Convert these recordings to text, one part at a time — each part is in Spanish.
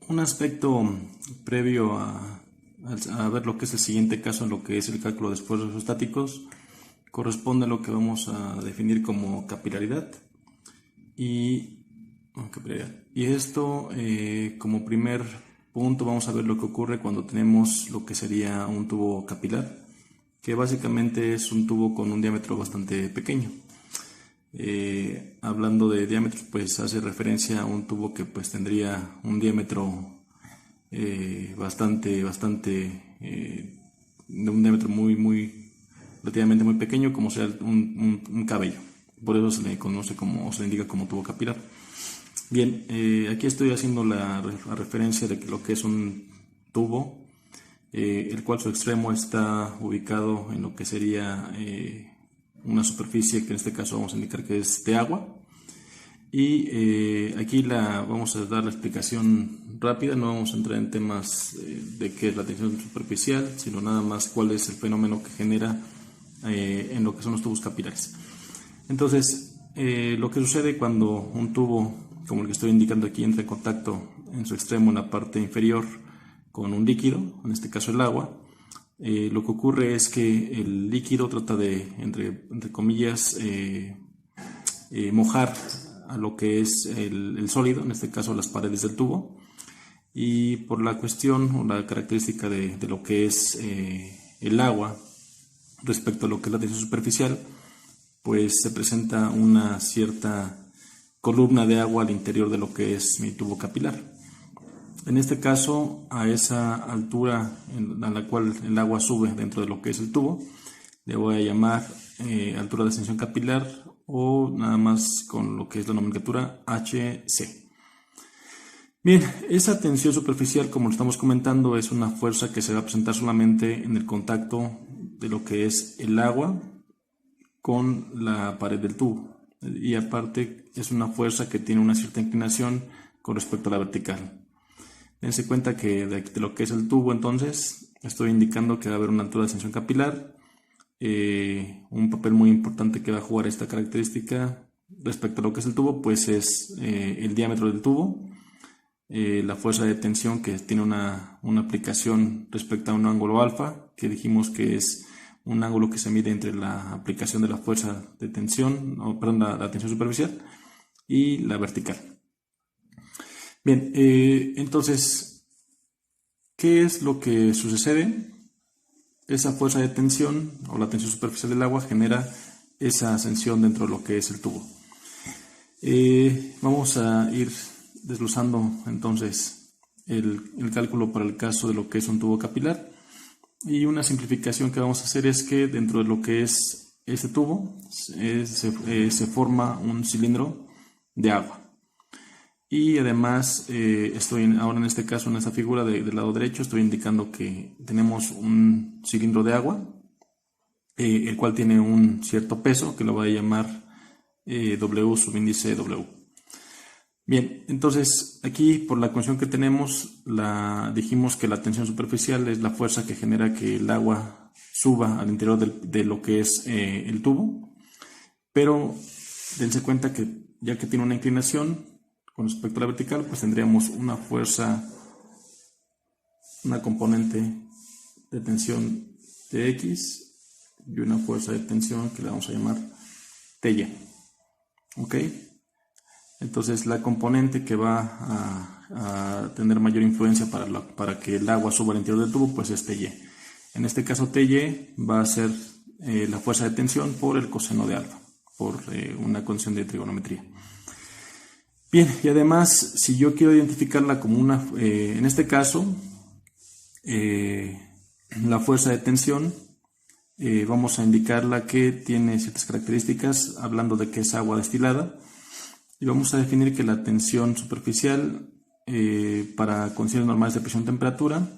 Un aspecto previo a ver lo que es el siguiente caso en lo que es el cálculo de esfuerzos estáticos corresponde a lo que vamos a definir como capilaridad. Y esto, como primer punto, vamos a ver lo que ocurre cuando tenemos lo que sería un tubo capilar, que básicamente es un tubo con un diámetro bastante pequeño. Hablando de diámetros, pues hace referencia a un tubo que pues tendría un diámetro bastante de un diámetro relativamente muy pequeño, como sea un cabello. Por eso se le conoce como, o se le indica como tubo capilar. Bien, aquí estoy haciendo la referencia de lo que es un tubo, el cual su extremo está ubicado en lo que sería una superficie que en este caso vamos a indicar que es de agua. Y aquí vamos a dar la explicación rápida, no vamos a entrar en temas de qué es la tensión superficial, sino nada más cuál es el fenómeno que genera en lo que son los tubos capilares. Entonces, lo que sucede cuando un tubo, como el que estoy indicando aquí, entra en contacto en su extremo, en la parte inferior, con un líquido, en este caso el agua, lo que ocurre es que el líquido trata de, entre comillas, mojar a lo que es el sólido, en este caso las paredes del tubo, y por la cuestión o la característica de lo que es el agua respecto a lo que es la tensión superficial, pues se presenta una cierta columna de agua al interior de lo que es mi tubo capilar. En este caso, a esa altura a la cual el agua sube dentro de lo que es el tubo, le voy a llamar altura de ascensión capilar, o nada más con lo que es la nomenclatura HC. Bien, esa tensión superficial, como lo estamos comentando, es una fuerza que se va a presentar solamente en el contacto de lo que es el agua con la pared del tubo, y aparte es una fuerza que tiene una cierta inclinación con respecto a la vertical. Dense cuenta que de lo que es el tubo, entonces estoy indicando que va a haber una altura de ascensión capilar. Un papel muy importante que va a jugar esta característica respecto a lo que es el tubo, pues es el diámetro del tubo, la fuerza de tensión, que tiene una aplicación respecto a un ángulo alfa, que dijimos que es un ángulo que se mide entre la aplicación de la fuerza de tensión, la tensión superficial, y la vertical. Bien, entonces, ¿qué es lo que sucede? Esa fuerza de tensión o la tensión superficial del agua genera esa ascensión dentro de lo que es el tubo. Vamos a ir desglosando entonces el cálculo para el caso de lo que es un tubo capilar. Y una simplificación que vamos a hacer es que dentro de lo que es este tubo se forma un cilindro de agua. Y además estoy ahora en este caso, en esta figura del lado derecho, estoy indicando que tenemos un cilindro de agua, el cual tiene un cierto peso que lo voy a llamar W subíndice W. Bien, entonces aquí por la ecuación que tenemos, dijimos que la tensión superficial es la fuerza que genera que el agua suba al interior de lo que es el tubo, pero dense cuenta que ya que tiene una inclinación con respecto a la vertical, pues tendríamos una fuerza, una componente de tensión Tx y una fuerza de tensión que le vamos a llamar Ty. ¿Ok? Entonces la componente que va a tener mayor influencia para que el agua suba al interior del tubo, pues es Ty. En este caso Ty va a ser la fuerza de tensión por el coseno de alfa, por una condición de trigonometría. Bien, y además, si yo quiero identificarla como en este caso, la fuerza de tensión, vamos a indicarla que tiene ciertas características, hablando de que es agua destilada, y vamos a definir que la tensión superficial para condiciones normales de presión-temperatura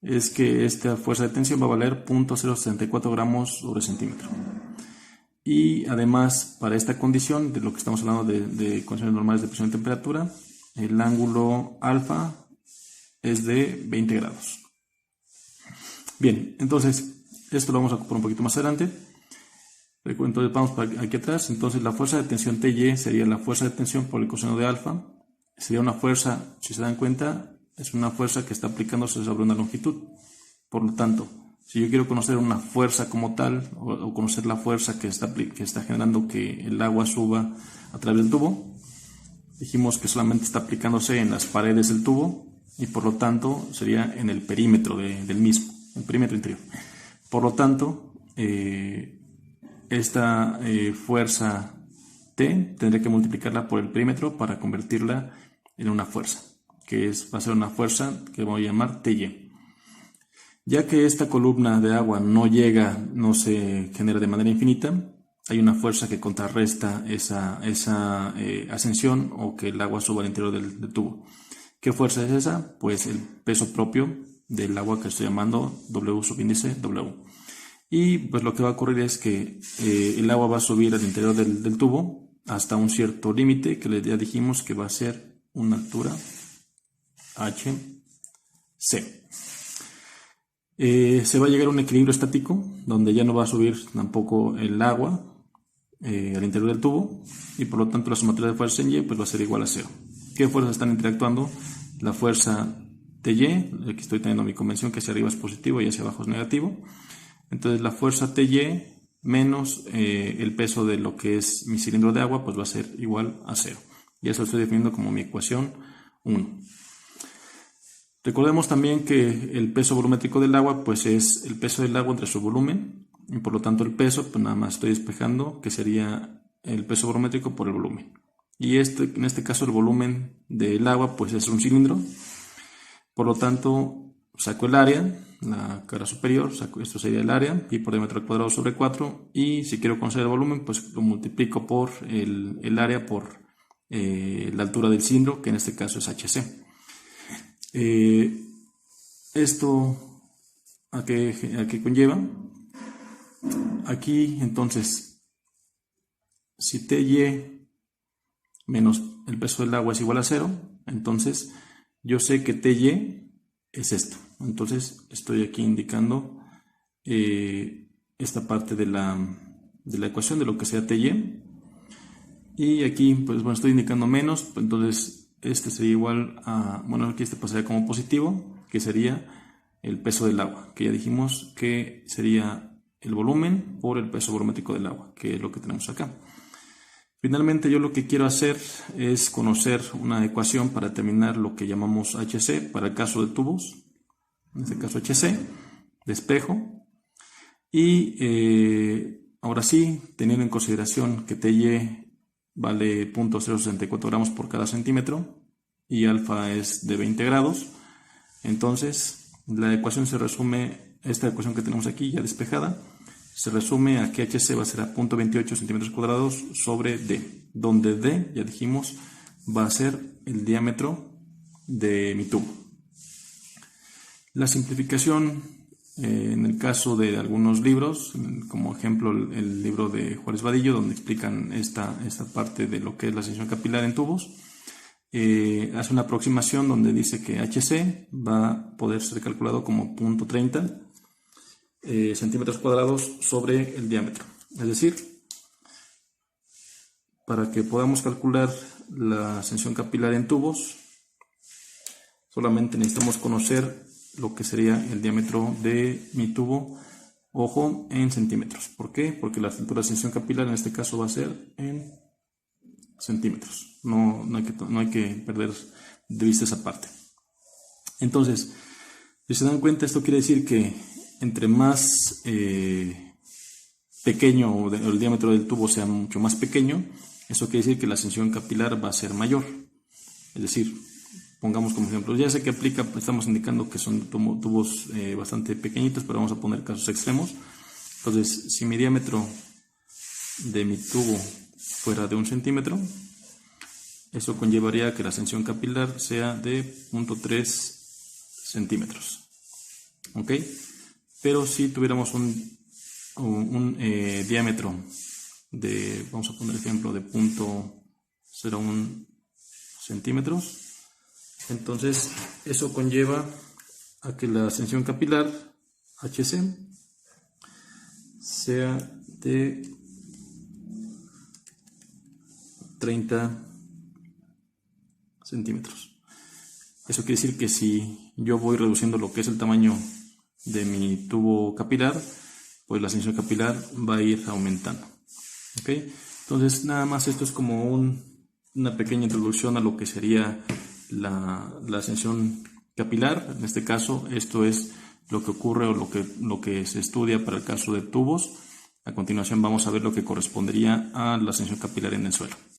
es que esta fuerza de tensión va a valer 0.064 gramos sobre centímetro. Y además, para esta condición, de lo que estamos hablando de condiciones normales de presión y temperatura, el ángulo alfa es de 20 grados. Bien, entonces, esto lo vamos a ocupar un poquito más adelante. Entonces vamos para aquí atrás. Entonces la fuerza de tensión Ty sería la fuerza de tensión por el coseno de alfa. Sería una fuerza, si se dan cuenta, es una fuerza que está aplicándose sobre una longitud. Por lo tanto, si yo quiero conocer una fuerza como tal, o conocer la fuerza que está generando que el agua suba a través del tubo, dijimos que solamente está aplicándose en las paredes del tubo y por lo tanto sería en el perímetro del mismo, el perímetro interior. Por lo tanto, esta fuerza T tendré que multiplicarla por el perímetro para convertirla en una fuerza, va a ser una fuerza que voy a llamar TY. Ya que esta columna de agua no se genera de manera infinita, hay una fuerza que contrarresta esa ascensión o que el agua suba al interior del tubo. ¿Qué fuerza es esa? Pues el peso propio del agua que estoy llamando W subíndice W. Y pues lo que va a ocurrir es que el agua va a subir al interior del tubo hasta un cierto límite que ya dijimos que va a ser una altura HC. Se va a llegar a un equilibrio estático donde ya no va a subir tampoco el agua al interior del tubo y por lo tanto la sumatoria de fuerzas en Y pues va a ser igual a 0. ¿Qué fuerzas están interactuando? La fuerza TY, aquí estoy teniendo mi convención que hacia arriba es positivo y hacia abajo es negativo. Entonces la fuerza TY menos el peso de lo que es mi cilindro de agua pues va a ser igual a 0. Y eso lo estoy definiendo como mi ecuación 1. Recordemos también que el peso volumétrico del agua pues es el peso del agua entre su volumen y por lo tanto el peso pues nada más estoy despejando que sería el peso volumétrico por el volumen. Y en este caso el volumen del agua pues es un cilindro, por lo tanto saco el área, la cara superior, esto sería el área, pi por diámetro al cuadrado sobre 4 y si quiero conocer el volumen pues lo multiplico por el área por la altura del cilindro que en este caso es HC. Esto ¿a qué conlleva? Aquí entonces si TY menos el peso del agua es igual a 0, entonces yo sé que TY es esto. Entonces estoy aquí indicando esta parte de la ecuación de lo que sea TY. Y aquí pues bueno estoy indicando menos, entonces este sería igual a, bueno aquí este pasaría como positivo, que sería el peso del agua, que ya dijimos que sería el volumen por el peso volumétrico del agua, que es lo que tenemos acá. Finalmente yo lo que quiero hacer es conocer una ecuación para determinar lo que llamamos HC para el caso de tubos, en este caso HC, de espejo. Y ahora sí, teniendo en consideración que TY vale 0.064 gramos por cada centímetro y alfa es de 20 grados, entonces la ecuación se resume, esta ecuación que tenemos aquí ya despejada, se resume a que HC va a ser a 0.28 centímetros cuadrados sobre D, donde D, ya dijimos, va a ser el diámetro de mi tubo. La simplificación en el caso de algunos libros, como ejemplo el libro de Juárez Vadillo, donde explican esta parte de lo que es la ascensión capilar en tubos, hace una aproximación donde dice que HC va a poder ser calculado como 0.30 centímetros cuadrados sobre el diámetro. Es decir, para que podamos calcular la ascensión capilar en tubos, solamente necesitamos conocer lo que sería el diámetro de mi tubo, ojo, en centímetros. ¿Por qué? Porque la altura de ascensión capilar en este caso va a ser en centímetros. No hay que perder de vista esa parte. Entonces, si se dan cuenta, esto quiere decir que entre más pequeño el diámetro del tubo sea mucho más pequeño, eso quiere decir que la ascensión capilar va a ser mayor. Es decir, pongamos como ejemplo, ya sé que aplica, estamos indicando que son tubos bastante pequeñitos, pero vamos a poner casos extremos. Entonces, si mi diámetro de mi tubo fuera de 1 centímetro, eso conllevaría que la ascensión capilar sea de 0.3 centímetros. ¿Ok? Pero si tuviéramos un diámetro de, vamos a poner ejemplo, de 0.01 centímetros, entonces eso conlleva a que la ascensión capilar HC sea de 30 centímetros. Eso quiere decir que si yo voy reduciendo lo que es el tamaño de mi tubo capilar, pues la ascensión capilar va a ir aumentando. ¿Ok? Entonces nada más esto es como una pequeña introducción a lo que sería la ascensión capilar. En este caso esto es lo que ocurre o lo que se estudia para el caso de tubos. A continuación vamos a ver lo que correspondería a la ascensión capilar en el suelo.